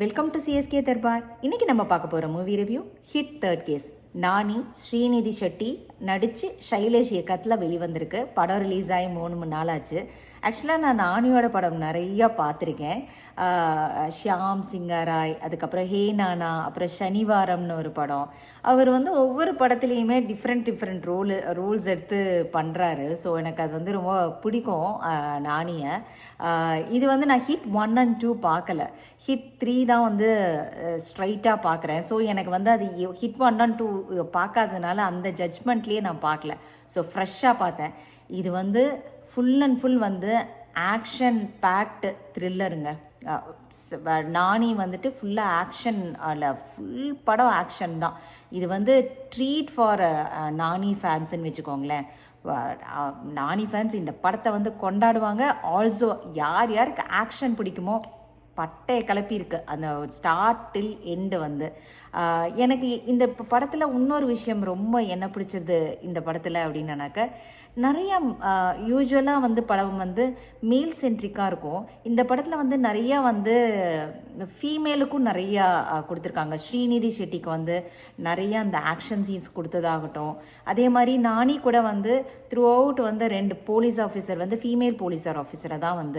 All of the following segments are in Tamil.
Welcome to CSK Darbar. இன்றைக்கி நம்ம பார்க்க போகிற movie review hit third case. Nani, Srinidhi Shetty நடித்து ஷைலேஷ் இயக்கத்தில் வெளிவந்திருக்கு. படம் ரிலீஸ் ஆகி 3 நாள் ஆச்சு. ஆக்சுவலாக நான் நானியோட படம் நிறையா பார்த்துருக்கேன். ஷியாம் சிங்கராய், அதுக்கப்புறம் ஹே நானா, அப்புறம் சனிவாரம்னு ஒரு படம். அவர் ஒவ்வொரு படத்துலேயுமே டிஃப்ரெண்ட் ரோல்ஸ் எடுத்து பண்ணுறாரு. ஸோ எனக்கு அது ரொம்ப பிடிக்கும் நானியை. இது நான் ஹிட் 1 and 2 பார்க்கல. ஹிட் 3 தான் ஸ்ட்ரைட்டாக பார்க்குறேன். ஸோ எனக்கு அது ஹிட் 1 and 2 பார்க்காததுனால அந்த ஜட்ஜ்மெண்ட்லேயே நான் பார்க்கல. ஸோ ஃப்ரெஷ்ஷாக பார்த்தேன். இது full and full action packed த்ரில்லருங்க. நானி ஃபுல்லாக ஆக்ஷன், இல்லை ஃபுல் படம் ஆக்ஷன் தான். இது ட்ரீட் ஃபார் நானி ஃபேன்ஸுன்னு வச்சுக்கோங்களேன். நானி ஃபேன்ஸ் இந்த படத்தை கொண்டாடுவாங்க. ஆல்சோ யாருக்கு ஆக்ஷன் பிடிக்குமோ பட்டையை கிளப்பியிருக்கு அந்த ஸ்டார்ட் டில் எண்டு. எனக்கு இந்த படத்தில் இன்னொரு விஷயம் ரொம்ப என்ன பிடிச்சது இந்த படத்தில் அப்படின்னாக்க, நிறையா யூஸ்வலாக படம் மேல் சென்ட்ரிக்காக இருக்கும். இந்த படத்தில் நிறையா ஃபீமேலுக்கும் நிறையா கொடுத்துருக்காங்க. ஸ்ரீநிதி ஷெட்டிக்கு நிறையா அந்த ஆக்ஷன் சீன்ஸ் கொடுத்ததாகட்டும். அதே மாதிரி நானி கூட throughout 2 police officer female police ஆஃபீஸரை தான்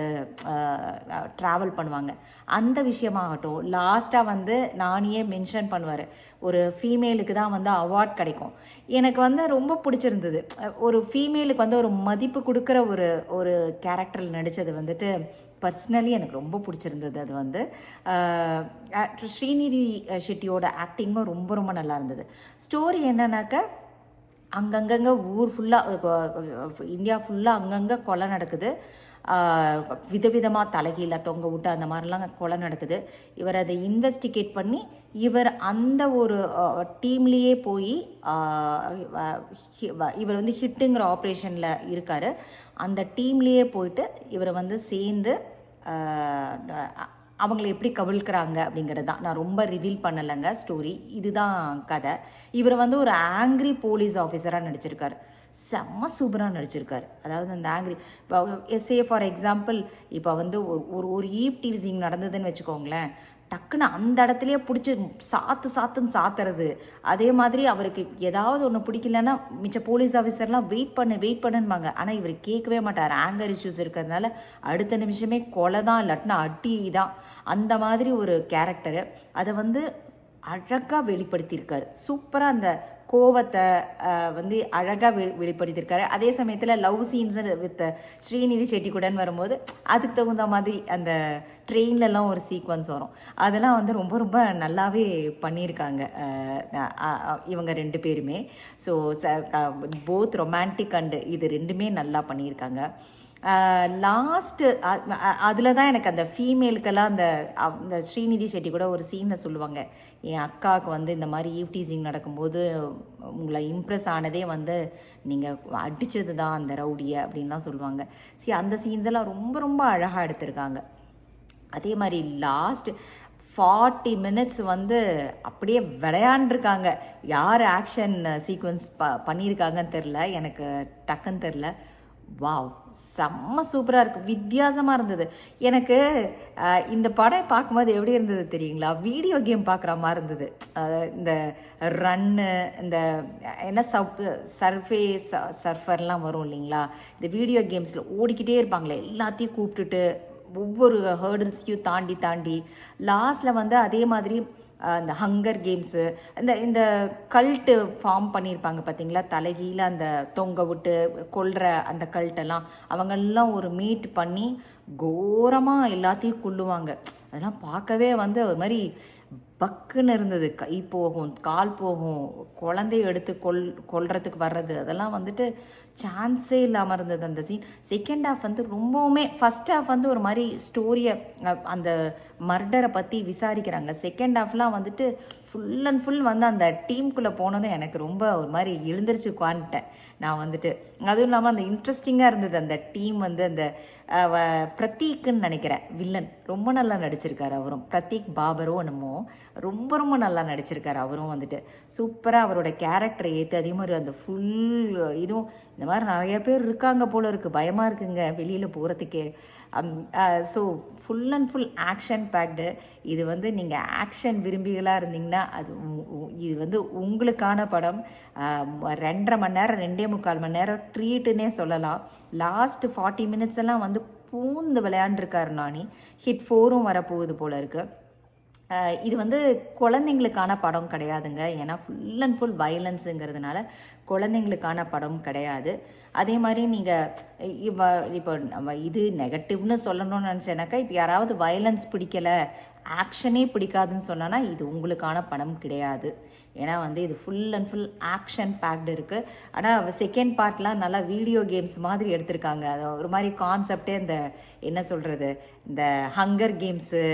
ட்ராவல் பண்ணுவாங்க. அந்த விஷயமாகட்டும், லாஸ்ட்டாக நானியே மென்ஷன் பண்ணுவார், ஒரு ஃபீமேலுக்கு தான் அவார்ட் கிடைக்கும். எனக்கு ரொம்ப பிடிச்சிருந்தது. ஒரு ஃபீமேலுக்கு ஒரு மதிப்பு கொடுக்குற ஒரு கேரக்டரில் நடித்தது பர்சனலி எனக்கு ரொம்ப பிடிச்சிருந்தது. அது ஸ்ரீநிதி ஷெட்டியோட ஆக்டிங்கும் ரொம்ப ரொம்ப நல்லா இருந்தது. ஸ்டோரி என்னன்னாக்க, அங்கங்கே ஊர் ஃபுல்லாக, இந்தியா ஃபுல்லாக அங்கங்கே கொலை நடக்குது. விதவிதமாக தலைகீழ தொங்க விட்டு அந்த மாதிரிலாம் கொலை நடக்குது. இவர் அதை இன்வெஸ்டிகேட் பண்ணி இவர் அந்த ஒரு டீம்லேயே போய் இவர் ஹிட்டுங்கிற ஆப்ரேஷனில் இருக்கார். அந்த டீம்லேயே போயிட்டு இவரை சேர்ந்து அவங்கள எப்படி கவிழ்க்கிறாங்க அப்படிங்கிறது தான். நான் ரொம்ப ரிவீல் பண்ணலைங்க ஸ்டோரி. இதுதான் கதை. இவர் ஒரு ஆங்க்ரி போலீஸ் ஆஃபீஸராக நடிச்சிருக்காரு. செம்ம சூப்பராக நடிச்சிருக்காரு. அதாவது அந்த ஆங்க்ரி, இப்போ எஸ்ஏ ஃபார் எக்ஸாம்பிள், இப்போ ஒரு ஈவ் டீசிங் நடந்ததுன்னு வச்சுக்கோங்களேன், டக்குன்னு அந்த இடத்துலையே பிடிச்சி சாத்துன்னு சாத்துறது. அதே மாதிரி அவருக்கு ஏதாவது ஒன்று பிடிக்கலன்னா மிச்ச போலீஸ் ஆஃபீஸர்லாம் வெயிட் பண்ணுன்பாங்க. ஆனால் இவர் கேட்கவே மாட்டார். ஆங்கர் இஷ்யூஸ் இருக்கிறதுனால அடுத்த நிமிஷமே கொலை தான், இல்லாட்டினா அடி தான். அந்த மாதிரி ஒரு கேரக்டரு. அதை அழகாக வெளிப்படுத்தியிருக்காரு. சூப்பராக அந்த கோவத்தை அழகாக வெளிப்படுத்தியிருக்காரு. அதே சமயத்தில் love scenes with Srinidhi Shetty கூடன்னு வரும்போது அதுக்கு தகுந்த மாதிரி அந்த ட்ரெயின்லலாம் ஒரு சீக்வன்ஸ் வரும். அதெல்லாம் ரொம்ப ரொம்ப நல்லாவே பண்ணியிருக்காங்க இவங்க 2 பேருமே. ஸோ போத் ரொமான்டிக் அண்டு இது 2மே நல்லா பண்ணியிருக்காங்க. லாஸ்ட்டு அதில் தான் எனக்கு அந்த ஃபீமேலுக்கெல்லாம் அந்த ஸ்ரீநிதி ஷெட்டி கூட ஒரு சீனில் சொல்லுவாங்க, என் அக்காவுக்கு இந்த மாதிரி ஈவ் டீசிங் நடக்கும்போது உங்களை இம்ப்ரெஸ் ஆனதே நீங்கள் அடித்தது தான் அந்த ரவுடியை அப்படின்லாம் சொல்லுவாங்க. சரி, அந்த சீன்ஸ் எல்லாம் ரொம்ப ரொம்ப அழகாக எடுத்திருக்காங்க. அதே மாதிரி லாஸ்ட் 40 minutes அப்படியே விளையாண்டுருக்காங்க. யார் ஆக்ஷன் சீக்வன்ஸ் பண்ணியிருக்காங்கன்னு தெரில, எனக்கு டக்குன்னு தெரில. வாவ், செம்ம சூப்பராக இருக்குது. வித்தியாசமாக இருந்தது. எனக்கு இந்த படம் பார்க்கும்போது எப்படி இருந்தது தெரியுங்களா, வீடியோ கேம் பார்க்குற மாதிரி இருந்தது. இந்த ரன்னு, இந்த என்ன சர்ஃபர்லாம் வரும் இல்லைங்களா, இந்த வீடியோ கேம்ஸில் ஓடிக்கிட்டே இருப்பாங்களே, எல்லாத்தையும் கூப்பிட்டுட்டு ஒவ்வொரு ஹேர்டில்ஸையும் தாண்டி லாஸ்ட்டில் அதே மாதிரி இந்த ஹங்கர் கேம்ஸு, இந்த கல்ட்டு ஃபார்ம் பண்ணியிருப்பாங்க பார்த்தீங்களா, தலைகீழ அந்த தொங்க விட்டு கொல்ற அந்த கல்ட்டெல்லாம் அவங்கெல்லாம் ஒரு மீட் பண்ணி கோரமாக எல்லாத்தையும் கொல்லுவாங்க. அதெல்லாம் பார்க்கவே ஒரு மாதிரி பக்குன்னு இருந்தது. கை போகும், கால் போகும், குழந்தைய எடுத்து கொல்றதுக்கு வர்றது, அதெல்லாம் சான்ஸே இல்லாமல் இருந்தது அந்த சீன். செகண்ட் ஹாஃப் ரொம்பவுமே, ஃபஸ்ட் ஹாஃப் ஒரு மாதிரி ஸ்டோரியை அந்த மர்டரை பற்றி விசாரிக்கிறாங்க. செகண்ட் ஹாஃப்லாம் ஃபுல் அண்ட் ஃபுல் அந்த டீமுக்குள்ளே போனதும் எனக்கு ரொம்ப ஒரு மாதிரி எழுந்திரிச்சு உட்காந்துட்டேன் நான். அதுவும் இல்லாமல் அந்த இன்ட்ரெஸ்டிங்காக இருந்தது. அந்த டீம் அந்த பிரதீக்னு நினைக்கிறேன் வில்லன், ரொம்ப நல்லா நடிச்சிருக்காரு அவரும். பிரதீக் பாபரோ என்னமோ ரொம்ப ரொம்ப நல்லா நடிச்சிருக்காரு அவரும். சூப்பராக அவரோட கேரக்டரை ஏற்று, அதே மாதிரி அந்த ஃபுல் இதுவும் இந்த மாதிரி நிறைய பேர் இருக்காங்க போல இருக்குது, பயமாக இருக்குங்க வெளியில் போகிறதுக்கே. So full and full action packed. இது வந்து நீங்கள் ஆக்ஷன் விரும்பிகளாக இருந்தீங்கன்னா இது வந்து உங்களுக்கான படம். 2.5 மணி நேரம் 2.25 மணி நேரம் ட்ரீட்டுன்னே சொல்லலாம். லாஸ்ட் 40 மினிட்ஸ் எல்லாம் வந்து பூந்து விளையாண்டுருக்காரு நானி. ஹிட் 4ம் வரப்போகுது போல இருக்குது. இது வந்து குழந்தைங்களுக்கான படம் கிடையாதுங்க. ஏன்னா ஃபுல் அண்ட் ஃபுல் வயலன்ஸுங்கிறதுனால குழந்தைங்களுக்கான படம் கிடையாது. அதே மாதிரி நீங்கள் இப்போ நம்ம இது நெகட்டிவ்னு சொல்லணும்னு நினச்சேனாக்கா, இப்போ யாராவது வயலன்ஸ் பிடிக்கலை, ஆக்ஷனே பிடிக்காதுன்னு சொன்னோன்னா இது உங்களுக்கான படம் கிடையாது. ஏன்னா வந்து இது full and full action packed இருக்குது. ஆனால் செகண்ட் பார்ட்லாம் நல்லா வீடியோ கேம்ஸ் மாதிரி எடுத்திருக்காங்க. அது ஒரு மாதிரி கான்செப்டே இந்த என்ன சொல்கிறது, இந்த ஹங்கர் கேம்ஸு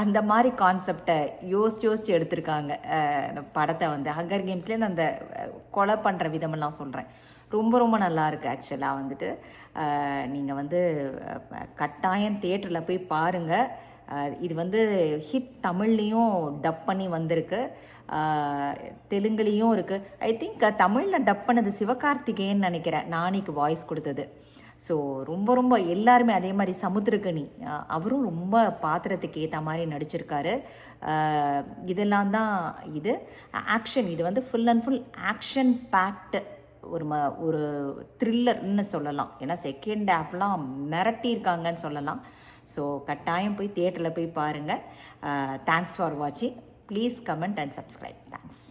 அந்த மாதிரி கான்செப்டை யோசிச்சு எடுத்திருக்காங்க படத்தை. வந்து ஹங்கர் கேம்ஸ்லேருந்து அந்த கொலை பண்ணுற விதமெல்லாம் சொல்கிறேன். ரொம்ப ரொம்ப நல்லா இருக்குது ஆக்சுவலாக. வந்துட்டு நீங்கள் வந்து கட்டாயம் தியேட்டரில் போய் பாருங்கள். இது வந்து ஹிட் தமிழ்லேயும் டப் பண்ணி வந்திருக்கு, தெலுங்குலேயும் இருக்குது. ஐ திங்க் தமிழில் டப் பண்ணது சிவகார்த்திகேயன் நினைக்கிறேன், நானிக்கு வாய்ஸ் கொடுத்தது. ஸோ ரொம்ப ரொம்ப எல்லாருமே அதே மாதிரி சமுத்திரக்கனி அவரும் ரொம்ப பாத்திரத்துக்கு ஏற்ற மாதிரி நடிச்சிருக்காரு. இதெல்லாம் தான் இது ஆக்ஷன். இது வந்து full and full action packed ஒரு த்ரில்லர்னு சொல்லலாம். ஏன்னா செகண்ட் ஹாஃப்லாம் மிரட்டியிருக்காங்கன்னு சொல்லலாம். ஸோ கட்டாயம் போய் தியேட்டரில் போய் பாருங்கள். தேங்க்ஸ் ஃபார் வாட்சிங். Please comment and subscribe. Thanks.